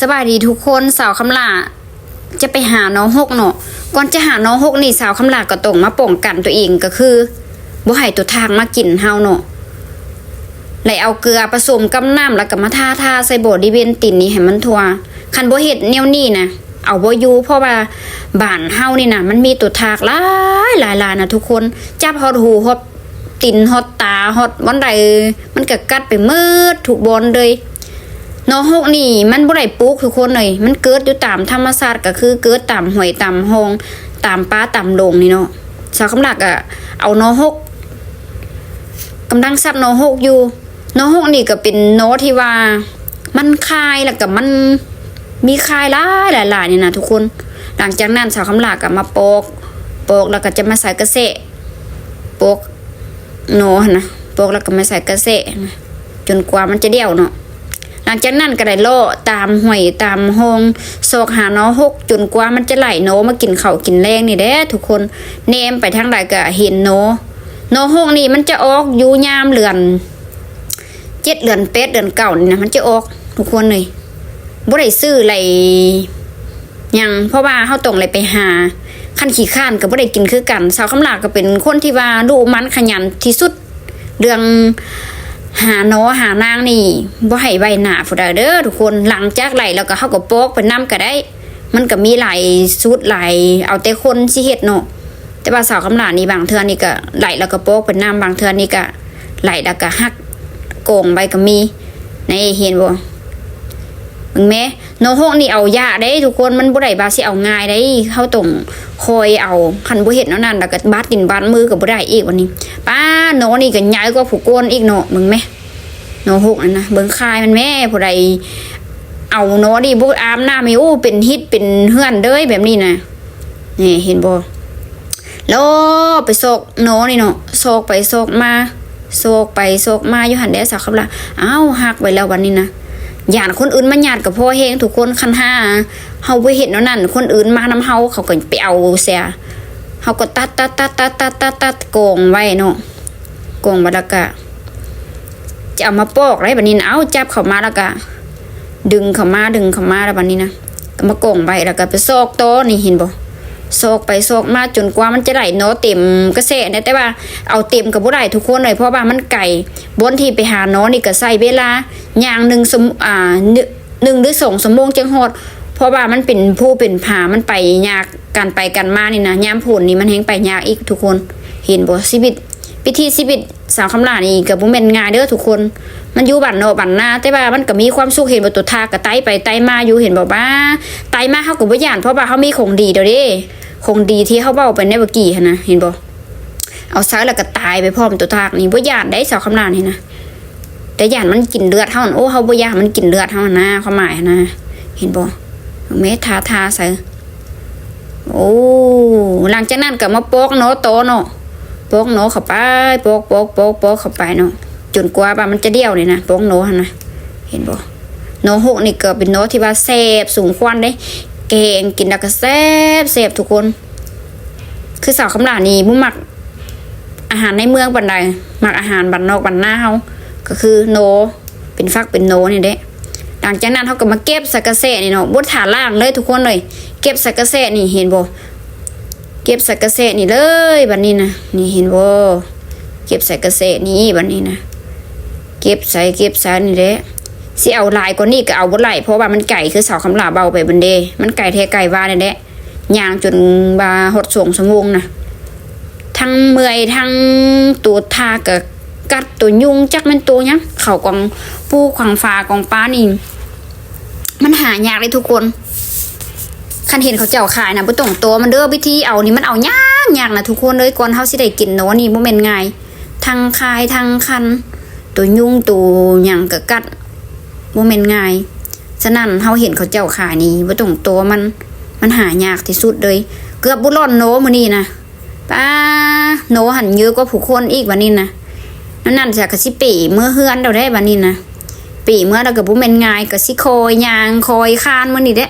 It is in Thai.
สบายดีทุกคนสาวคำลาจะไปหาน้องฮกเนาะก่อนจะหาน้องฮกนี่สาวคำลาก็ต้องมาป้องกันตัวเองก็คือบ่ให้ตัวทางมากินเฮาเนาะเลยเอาเกลือผสมกับน้ำแล้วก็มาทาใส่บอดี้เวนตินนี่ให้มันทั่วคันบ่เฮ็ดแนวนี้นะเอาบ่อยู่เพราะว่าบ้านเฮานี่นะมันมีตัวทากหลายนะทุกคนจับฮอดหูฮอดตินฮอดตาฮอดวันใดมันก็กัดไปมืดทุกบอนเลยน้องฮกนี่มันบ่ได้ปลูกทุกคนเลยมันเกิดอยู่ตามธรรมชาติก็คือเกิดตามห้วยตามห้องตามป่าตามโรงนี่เนาะสาวคำลักอะเอาน้องฮกกำลังซับน้องฮกอยู่น้องฮกนี่ก็เป็นน้อที่ว่ามันคายแล้วก็มันมีคายหลายนี่นะทุกคนหลังจากนั้นสาวคำลักก็มาปอกแล้วก็จะมาใส่กระเสะปอกน้อนะปอกแล้วก็มาใส่กระเสะจนกว่ามันจะเดี่ยวเนาะหลังจากนั้นก็ได้ล่อตามห้วยตามห้องซอกหาน้อฮกจนกว่ามันจะไหลโนมากินข้าวกินแรงนี่แหละทุกคนแนมไปทางใดก็เห็นโนฮกนี่มันจะออกอยู่ยามเดือน7 เดือน8 เดือน9นี่นะมันจะออกทุกคนเลยบ่ได้ซื้ออะไรยังเพราะว่าเฮาต้องเลยไปหาคันขี้ข้านก็บ่ได้กินคือกันสาวคำลาก็เป็นคนที่ว่าดูมันขยันที่สุดเรื่องหาน้อหานางนี่บ่ให้ไว้หน้าผู้ใดเด้อทุกคนหลังจากไหลแล้วก็เฮาก็ปอกไปนำก็ได้มันก็มีหลายสูตรหลายเอาแต่คนสิเฮ็ดเนาะแต่ว่าสาวคำลานี่บางเทื่อนี่ก็ไหลแล้วก็ปอกไปนำบางเทื่อนี่ก็ไหลแล้วก็หักโกงใบก็มีในเห็นบ่มึงแม่น้องฮกนี่เอายาได้ทุกคนมันบ่ได้บาสิเอาง่ายได้เฮาต้องคอยเอาคันบ่เฮ็ดเนาะนั่นแล้วก็บาดดินบาดมือก็บ่ได้อีกวันนี้ป้าน้อนี่ก็ใหญ่กว่าผู้โกนอีกเนาะมึงแม่น้องฮกนั่นนะเบิ่งคายมันแม่ผู้ใดเอาน้อนี่บ่อาบน้ำให้โอ้เป็นฮิตเป็นเฮือนเด้ยแบบนี้นะนี่เห็นบ่แล้วไปซอกน้อนี่เนาะซอกไปซอกมาซอกไปซอกมาอยู่หั่นเด้สักครับล่ะอ้าวหักไว้แล้ววันนี้นะญาติคนอื่นมาญาติกับพ่อแห้งทุกคนคันห้าเฮาบ่เห็นเนาะนั่นคนอื่นมานำเฮาเขาก็ไปเอาเสียเฮาก็ตัดโกงไว้เนาะโกงบ่แล้วก็จะเอามาปอกได้บัดนี้นะเอาจับเข้ามาแล้วก็ดึงเข้ามาแล้วบัดนี้นะก็มาโกงไว้แล้วก็ไปซอกโตนี่เห็นบ่ซอกไปซอกมาจนกว่ามันจะได้เนาะเต็มกระแสนะแต่ว่าเอาเต็มก็บ่ได้ทุกคนเลยเพราะว่ามันไก่บนที่ไปหาเนาะนี่ก็ใช้เวลาอย่าง1 หรือ 2 ชั่วโมงจังฮอดเพราะว่ามันเป็นผู้เป็นผามันไปยากการไปกันมานี่นะยามฝนนี่มันแฮงไปยากอีกทุกคนเห็นบ่ชีวิตพิธีชีวิตสาวคำลานี่ก็บ่แม่นง่ายเด้อทุกคนมันอยู่บ้านนอกบ้านนาแต่ว่ามันก็มีความสุขเห็นบ่ตัวทาก็ไต่ไปไต่มาอยู่เห็นบ่บ้าไต่มาเฮาก็บ่ย่านเพราะว่าเฮามีของดีเด้อเด้ของดีที่เฮาเว้าไปในเมื่อกี้หั่นนะเห็นบ่เอาซะแล้วก็ตายไปพร้อมตัวทากนี่บ่ย่านได้สาวคำลานี่นะแต่ย่านมันกินเลือดเฮาโอ้เฮาบ่ย่านมันกินเลือดเฮานะความหมายนะเห็นบ่เมทาใส่โอ้หลังจากนั้นก็มาปอกเนาะโตเนาะปอกเนาะเข้าไปปอกเข้าไปเนาะจนกว่าว่ามันจะเดี่ยวนี่นะปอกเนาะหั่นนะเห็นบ่เนาะฮกนี่ก็เป็นเนาะที่ว่าแซ่บสูงควันเด้แกงกินแล้วก็แซ่บทุกคนคือสาวคำลานี่บ่มักอาหารในเมืองปานใดมักอาหารบ้านนอกบ้านนาเฮาก็คือโนเป็นฟักเป็นโนนี่เด้หลังจากนั้นเฮาก็มาเก็บใส่กระแสนี่เนาะบ่ถาล่างเลยทุกคนเลยเก็บใส่กระแสนี่เห็นบ่เก็บใส่กระแสนี่เลยบัดนี้นะนี่เห็นบ่เก็บใส่กระแสนี่บัดนี้นะเก็บใส่นี่เด้สิเอาหลายกว่านี้ก็เอาบ่ไหลเพราะว่ามันไก่คือสาวคำลาเบาไปบันเดมันไก่แท้ไก่ว่านี่แหละย่างจนบาฮอด2 ชั่วโมงนะทั้งเมื่อยทั้งตัวทาก็กัดตัวยุงจักมันตัวหยังเข้ากองปูขวางฟ้ากองปลานี่มันหายากเลยทุกคนคันเห็นเขาเจ้าขายนะบ่ต้องตัวมันเด้อวิธีเอานี่มันเอายากนะทุกคนเลยก่อนเฮาสิได้กินเนาะนี่บ่แม่นง่ายทั้งคายทั้งคันตัวยุงตัวหยังก็กัดบ่แม่นง่ายฉะนั้นเฮาเห็นเขาเจ้าขายนี่บ่ต้องตัวมันหายากที่สุดเลยเกือบบ่ร่อนโนมื้อนี้นะป้าโนหันเยอะกว่าผู้คนอีกวันนี้นะนั่นจะกะสิปีเมื่อเฮือนเราได้วันนี้นะปีเมื่อเราก็บ่แม่นง่ายก็สิคอยยางคอยคานมื้อนี้เด้